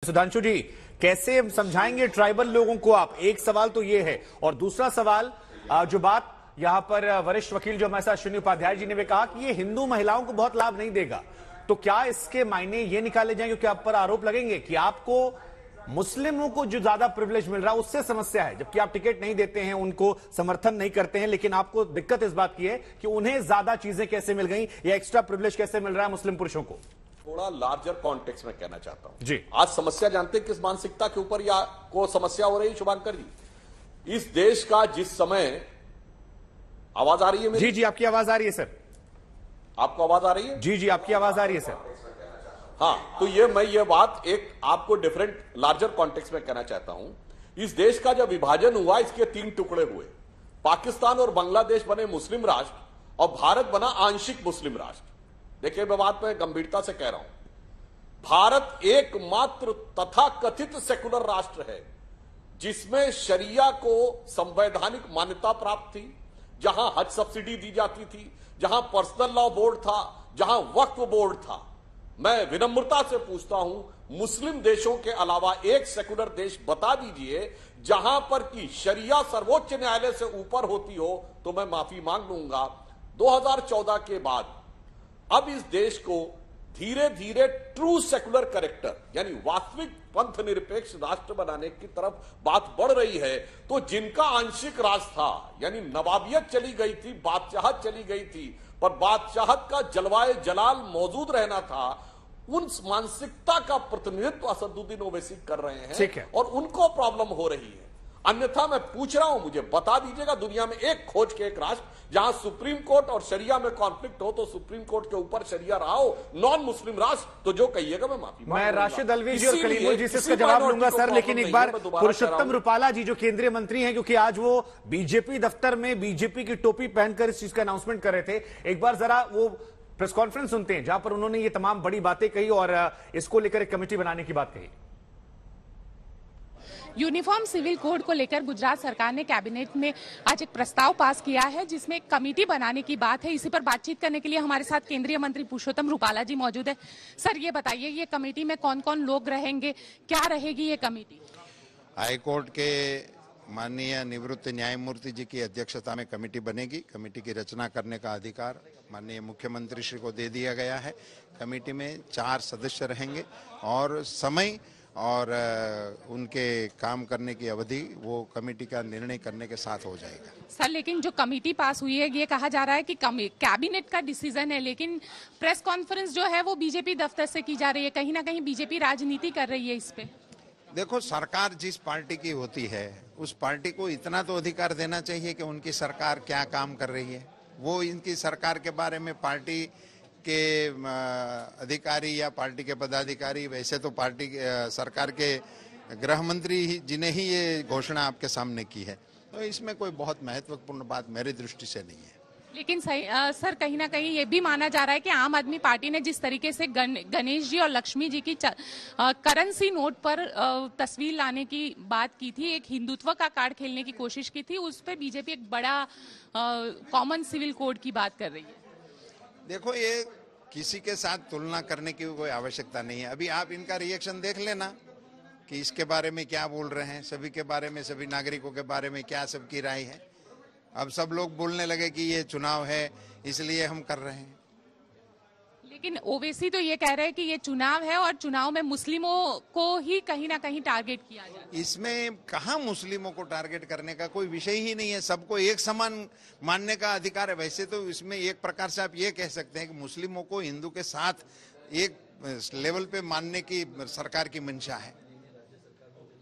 सुधांशु जी, कैसे समझाएंगे ट्राइबल लोगों को आप? एक सवाल तो ये है, और दूसरा सवाल जो बात यहां पर वरिष्ठ वकील जो हमारे साथ अश्विनी उपाध्याय जी ने भी कहा कि ये हिंदू महिलाओं को बहुत लाभ नहीं देगा, तो क्या इसके मायने ये निकाले जाएंगे कि आप पर आरोप लगेंगे कि आपको मुस्लिमों को जो ज्यादा प्रिविलेज मिल रहा है उससे समस्या है, जबकि आप टिकट नहीं देते हैं, उनको समर्थन नहीं करते हैं, लेकिन आपको दिक्कत इस बात की है कि उन्हें ज्यादा चीजें कैसे मिल गई या एक्स्ट्रा प्रिविलेज कैसे मिल रहा है मुस्लिम पुरुषों को? थोड़ा लार्जर कॉन्टेक्स्ट में कहना चाहता हूं जी। आज समस्या जानते हैं किस मानसिकता के ऊपर या को समस्या हो रही है शुभांकर जी? इस देश का जिस समय आवाज आ रही है मेरी? जी जी, आपकी आवाज आ रही है सर। आपको आवाज आ रही है? जी जी, आपकी आवाज आ रही है सर। हाँ, तो मैं ये बात एक आपको डिफरेंट लार्जर कॉन्टेक्स्ट में कहना चाहता हूं। इस देश का जब विभाजन हुआ, इसके 3 टुकड़े हुए। पाकिस्तान और बांग्लादेश बने मुस्लिम राष्ट्र और भारत बना आंशिक मुस्लिम राष्ट्र। देखिए, मैं बात में गंभीरता से कह रहा हूं, भारत एकमात्र तथाकथित सेकुलर राष्ट्र है जिसमें शरिया को संवैधानिक मान्यता प्राप्त थी, जहां हज सब्सिडी दी जाती थी, जहां पर्सनल लॉ बोर्ड था, जहां वक्फ बोर्ड था। मैं विनम्रता से पूछता हूं, मुस्लिम देशों के अलावा एक सेकुलर देश बता दीजिए जहां पर कि शरिया सर्वोच्च न्यायालय से ऊपर होती हो, तो मैं माफी मांग लूंगा। 2014 के बाद अब इस देश को धीरे धीरे ट्रू सेकुलर कैरेक्टर यानी वास्तविक पंथ निरपेक्ष राष्ट्र बनाने की तरफ बात बढ़ रही है। तो जिनका आंशिक राज था, यानी नवाबियत चली गई थी, बादशाहत चली गई थी, पर बादशाहत का जलवाए जलाल मौजूद रहना था, उन मानसिकता का प्रतिनिधित्व असदुद्दीन ओवैसी कर रहे हैं और उनको प्रॉब्लम हो रही है। अन्यथा मैं पूछ रहा हूं, मुझे बता दीजिएगा दुनिया में एक खोज के एक राष्ट्र जहां सुप्रीम कोर्ट और शरिया में कॉन्फ्लिक्ट हो तो सुप्रीम कोर्ट के ऊपर शरिया रहा हो, नॉन मुस्लिम राष्ट्र, तो जो कहिएगा मैं माफी मांगूंगा। मैं राशिद अलवी जी और कलीमुल जी से इसका जवाब लूंगा सर, लेकिन एक बार पुरुषोत्तम रुपाला जी जो केंद्रीय मंत्री हैं, क्योंकि आज वो बीजेपी दफ्तर में बीजेपी की टोपी पहनकर इस चीज का अनाउंसमेंट कर रहे थे, एक बार जरा वो प्रेस कॉन्फ्रेंस सुनते हैं जहां पर उन्होंने ये तमाम बड़ी बातें कही और इसको लेकर एक कमेटी बनाने की बात कही। यूनिफॉर्म सिविल कोड को लेकर गुजरात सरकार ने कैबिनेट में आज एक प्रस्ताव पास किया है जिसमें एक कमेटी बनाने की बात है। इसी पर बातचीत करने के लिए हमारे साथ केंद्रीय मंत्री पुरुषोत्तम रुपाला जी मौजूद है। सर, ये बताइए, ये कमेटी में कौन कौन लोग रहेंगे, क्या रहेगी ये कमेटी? हाईकोर्ट के माननीय निवृत्त न्यायमूर्ति जी की अध्यक्षता में कमेटी बनेगी। कमेटी की रचना करने का अधिकार माननीय मुख्यमंत्री श्री को दे दिया गया है। कमेटी में 4 सदस्य रहेंगे और समय और उनके काम करने की अवधि वो कमेटी का निर्णय करने के साथ हो जाएगा। सर, लेकिन जो कमेटी पास हुई है, ये कहा जा रहा है कि कैबिनेट का डिसीजन है, लेकिन प्रेस कॉन्फ्रेंस जो है वो बीजेपी दफ्तर से की जा रही है। कहीं ना कहीं बीजेपी राजनीति कर रही है इस पे। देखो, सरकार जिस पार्टी की होती है उस पार्टी को इतना तो अधिकार देना चाहिए कि उनकी सरकार क्या काम कर रही है। वो इनकी सरकार के बारे में पार्टी के अधिकारी या पार्टी के पदाधिकारी, वैसे तो पार्टी सरकार के गृह मंत्री जी ने ही ये घोषणा आपके सामने की है, तो इसमें कोई बहुत महत्वपूर्ण बात मेरी दृष्टि से नहीं है। लेकिन सर, कहीं ना कहीं ये भी माना जा रहा है कि आम आदमी पार्टी ने जिस तरीके से गणेश जी और लक्ष्मी जी की करेंसी नोट पर तस्वीर लाने की बात की थी, एक हिंदुत्व का कार्ड खेलने की कोशिश की थी, उस पर बीजेपी एक बड़ा कॉमन सिविल कोड की बात कर रही है। देखो, ये किसी के साथ तुलना करने की कोई आवश्यकता नहीं है। अभी आप इनका रिएक्शन देख लेना कि इसके बारे में क्या बोल रहे हैं, सभी के बारे में, सभी नागरिकों के बारे में क्या सबकी राय है। अब सब लोग बोलने लगे कि ये चुनाव है इसलिए हम कर रहे हैं। लेकिन ओवैसी तो ये कह रहे हैं कि ये चुनाव है और चुनाव में मुस्लिमों को ही कहीं ना कहीं टारगेट किया जाए। इसमें कहाँ मुस्लिमों को टारगेट करने का कोई विषय ही नहीं है, सबको एक समान मानने का अधिकार है। वैसे तो इसमें एक प्रकार से आप ये कह सकते हैं कि मुस्लिमों को हिंदू के साथ एक लेवल पे मानने की सरकार की मंशा है।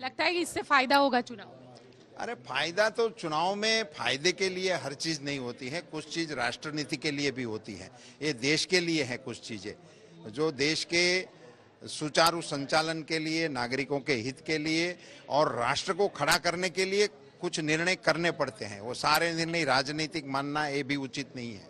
लगता है कि इससे फायदा होगा चुनाव? अरे, फायदा तो चुनाव में फायदे के लिए हर चीज नहीं होती है, कुछ चीज राष्ट्र नीति के लिए भी होती है। ये देश के लिए है कुछ चीजें जो देश के सुचारू संचालन के लिए, नागरिकों के हित के लिए और राष्ट्र को खड़ा करने के लिए कुछ निर्णय करने पड़ते हैं। वो सारे निर्णय राजनीतिक मानना ये भी उचित नहीं है।